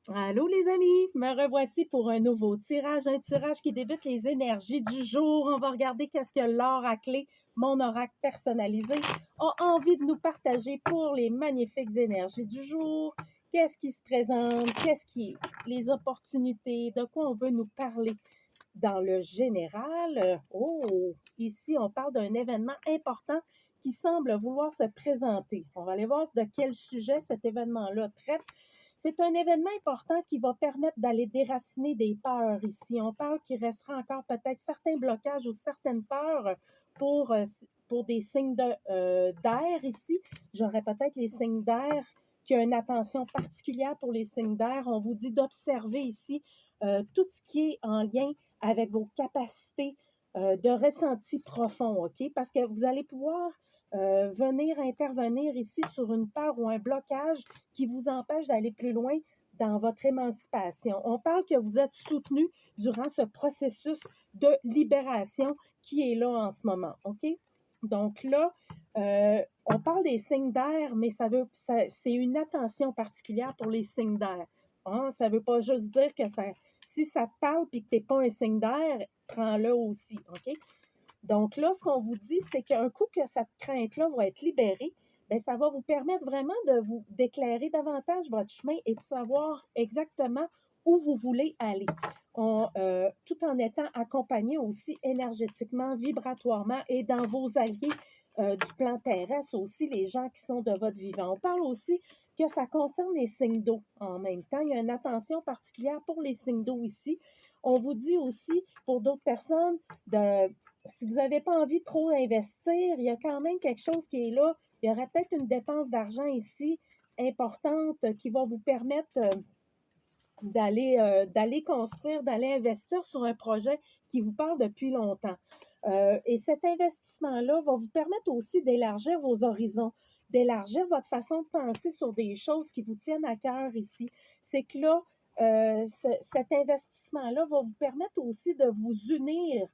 Allô les amis, me revoici pour un nouveau un tirage qui débute les énergies du jour. On va regarder qu'est-ce que l'oracle, mon oracle personnalisé, a envie de nous partager pour les magnifiques énergies du jour. Qu'est-ce qui se présente, les opportunités, de quoi on veut nous parler dans le général. Oh, ici on parle d'un événement important qui semble vouloir se présenter. On va aller voir de quel sujet cet événement-là traite. C'est un événement important qui va permettre d'aller déraciner des peurs ici. On parle qu'il restera encore peut-être certains blocages ou certaines peurs pour, euh, pour des signes d'air ici. J'aurais peut-être les signes d'air qui ont une attention particulière pour les signes d'air. On vous dit d'observer ici tout ce qui est en lien avec vos capacités de ressenti profond, OK? Parce que vous allez pouvoir venir intervenir ici sur une peur ou un blocage qui vous empêche d'aller plus loin dans votre émancipation. On parle que vous êtes soutenu durant ce processus de libération qui est là en ce moment, OK? Donc là, on parle des signes d'air, mais c'est une attention particulière pour les signes d'air. Hein? Ça ne veut pas juste dire que si ça te parle et que tu n'es pas un signe d'air, prends-le aussi, OK? Donc là, ce qu'on vous dit, c'est qu'un coup que cette crainte-là va être libérée, bien, ça va vous permettre vraiment de vous d'éclairer davantage votre chemin et de savoir exactement où vous voulez aller, tout en étant accompagné aussi énergétiquement, vibratoirement et dans vos alliés du plan terrestre aussi, les gens qui sont de votre vivant. On parle aussi que ça concerne les signes d'eau en même temps. Il y a une attention particulière pour les signes d'eau ici. On vous dit aussi, pour d'autres personnes, si vous n'avez pas envie de trop investir, il y a quand même quelque chose qui est là. Il y aurait peut-être une dépense d'argent ici importante qui va vous permettre d'aller construire, d'aller investir sur un projet qui vous parle depuis longtemps. Et cet investissement-là va vous permettre aussi d'élargir vos horizons, d'élargir votre façon de penser sur des choses qui vous tiennent à cœur ici. C'est que là, cet investissement-là va vous permettre aussi de vous unir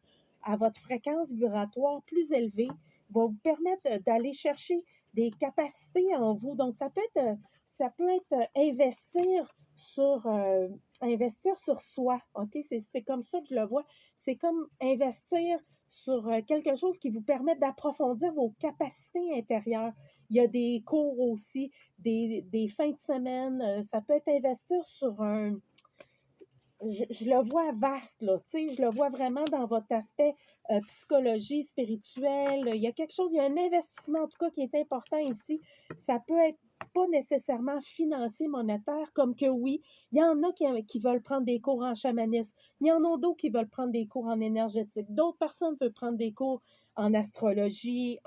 à votre fréquence vibratoire plus élevée, va vous permettre d'aller chercher des capacités en vous. Donc, ça peut être investir sur soi. OK? C'est comme ça que je le vois. C'est comme investir sur quelque chose qui vous permet d'approfondir vos capacités intérieures. Il y a des cours aussi, des fins de semaine. Ça peut être investir sur je le vois vaste, là, tu sais, je le vois vraiment dans votre aspect psychologie, spirituelle. Il y a quelque chose, il y a un investissement en tout cas qui est important ici. Ça peut être pas nécessairement financier, monétaire, comme que oui, il y en a qui veulent prendre des cours en chamanisme, il y en a d'autres qui veulent prendre des cours en énergétique, d'autres personnes veulent prendre des cours en astrologie,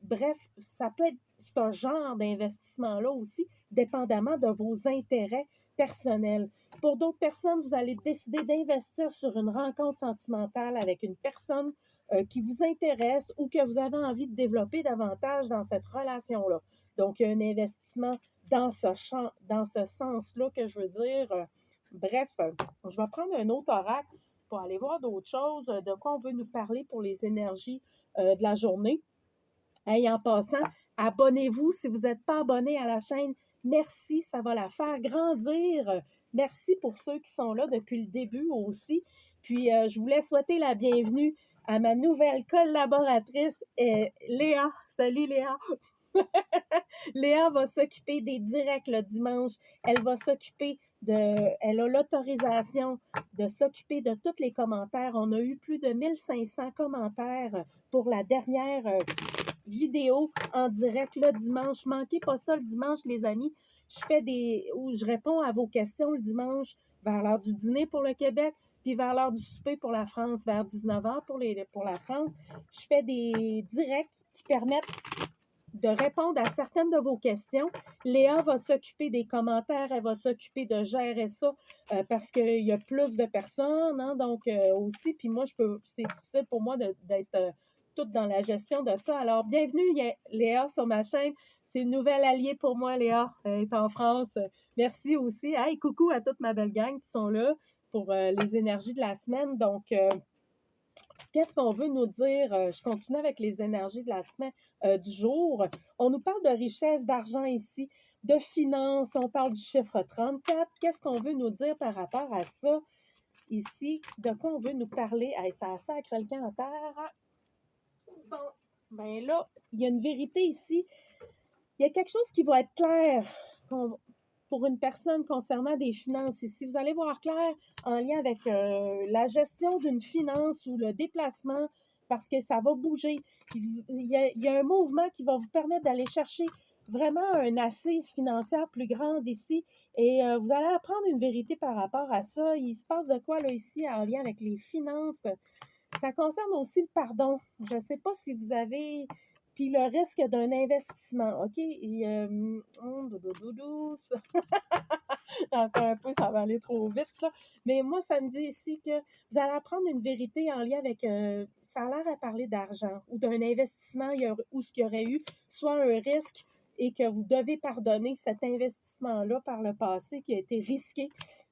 bref, ça peut être, c'est un genre d'investissement-là aussi, dépendamment de vos intérêts personnels. Pour d'autres personnes, vous allez décider d'investir sur une rencontre sentimentale avec une personne qui vous intéresse ou que vous avez envie de développer davantage dans cette relation-là. Donc, il y a un investissement dans ce sens-là que je veux dire. Bref, je vais prendre un autre oracle pour aller voir d'autres choses, de quoi on veut nous parler pour les énergies de la journée. Hey, en passant, abonnez-vous si vous n'êtes pas abonné à la chaîne. Merci, ça va la faire grandir. Merci pour ceux qui sont là depuis le début aussi. Puis, je voulais souhaiter la bienvenue à ma nouvelle collaboratrice, Léa. Salut Léa. Léa va s'occuper des directs le dimanche. Elle a l'autorisation de s'occuper de tous les commentaires. On a eu plus de 1500 commentaires pour la dernière vidéo en direct le dimanche. Manquez pas ça le dimanche, les amis. Je réponds à vos questions le dimanche vers l'heure du dîner pour le Québec, puis vers l'heure du souper pour la France, vers 19h pour la France. Je fais des directs qui permettent de répondre à certaines de vos questions. Léa va s'occuper des commentaires, elle va s'occuper de gérer ça parce qu'il y a plus de personnes, hein, donc aussi, puis moi, c'est difficile pour moi d'être toute dans la gestion de ça. Alors, bienvenue Léa sur ma chaîne. C'est une nouvelle alliée pour moi, Léa. Elle est en France. Merci aussi. Hey, coucou à toute ma belle gang qui sont là pour les énergies de la semaine. Donc, qu'est-ce qu'on veut nous dire? Je continue avec les énergies de la semaine, du jour. On nous parle de richesse, d'argent ici. de finances, on parle du chiffre 34. Qu'est-ce qu'on veut nous dire par rapport à ça ici? De quoi on veut nous parler? Hey, ça sacre le camp en terre. Bon, ben là, il y a une vérité ici. Il y a quelque chose qui va être clair pour une personne concernant des finances ici. Vous allez voir clair en lien avec la gestion d'une finance ou le déplacement parce que ça va bouger. Il y a un mouvement qui va vous permettre d'aller chercher vraiment une assise financière plus grande ici et vous allez apprendre une vérité par rapport à ça. Il se passe de quoi là ici en lien avec les finances? Ça concerne aussi le pardon. Je ne sais pas si vous avez puis le risque d'un investissement, OK? Et, attends un peu, ça va aller trop vite, là. Mais moi, ça me dit ici que vous allez apprendre une vérité en lien avec, ça a l'air à parler d'argent ou d'un investissement où ce qu'il y aurait eu soit un risque et que vous devez pardonner cet investissement-là par le passé qui a été risqué.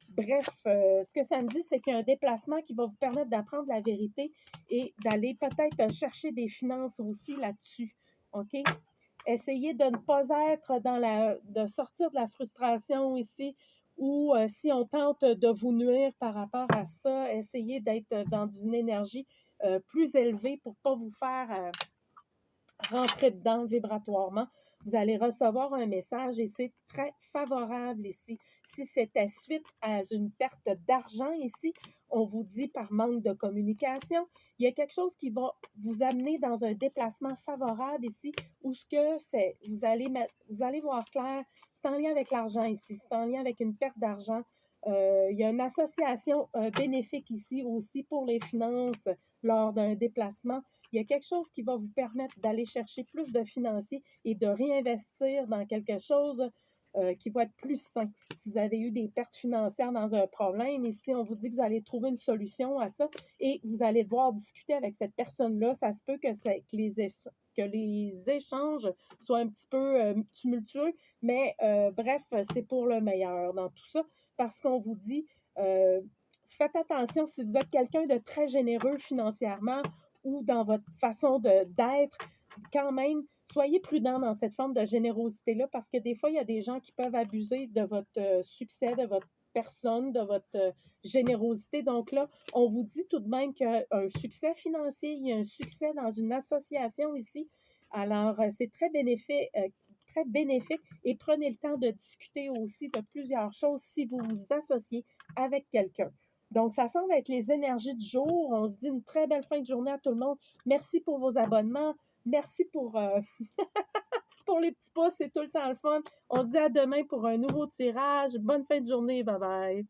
Bref, ce que ça me dit, c'est qu'il y a un déplacement qui va vous permettre d'apprendre la vérité et d'aller peut-être chercher des finances aussi là-dessus. OK? Essayez de ne pas être de sortir de la frustration ici ou si on tente de vous nuire par rapport à ça, essayez d'être dans une énergie plus élevée pour ne pas vous faire rentrer dedans vibratoirement. Vous allez recevoir un message et c'est très favorable ici. Si c'était suite à une perte d'argent ici, on vous dit par manque de communication, il y a quelque chose qui va vous amener dans un déplacement favorable ici où ce que c'est, vous allez voir clair, c'est en lien avec l'argent ici, c'est en lien avec une perte d'argent. Il y a une association bénéfique ici aussi pour les finances lors d'un déplacement. Il y a quelque chose qui va vous permettre d'aller chercher plus de financiers et de réinvestir dans quelque chose qui va être plus sain. Si vous avez eu des pertes financières dans un problème, ici, on vous dit que vous allez trouver une solution à ça et vous allez devoir discuter avec cette personne-là. Ça se peut que les échanges soient un petit peu tumultueux, mais bref, c'est pour le meilleur dans tout ça parce qu'on vous dit, faites attention si vous êtes quelqu'un de très généreux financièrement ou dans votre façon d'être, quand même, soyez prudent dans cette forme de générosité-là parce que des fois, il y a des gens qui peuvent abuser de votre succès, de votre personne, de votre générosité. Donc là, on vous dit tout de même qu'il y a un succès financier, il y a un succès dans une association ici. Alors, c'est très bénéfique et prenez le temps de discuter aussi de plusieurs choses si vous vous associez avec quelqu'un. Donc, ça semble être les énergies du jour. On se dit une très belle fin de journée à tout le monde. Merci pour vos abonnements. Merci pour les petits pouces. C'est tout le temps le fun. On se dit à demain pour un nouveau tirage. Bonne fin de journée. Bye bye.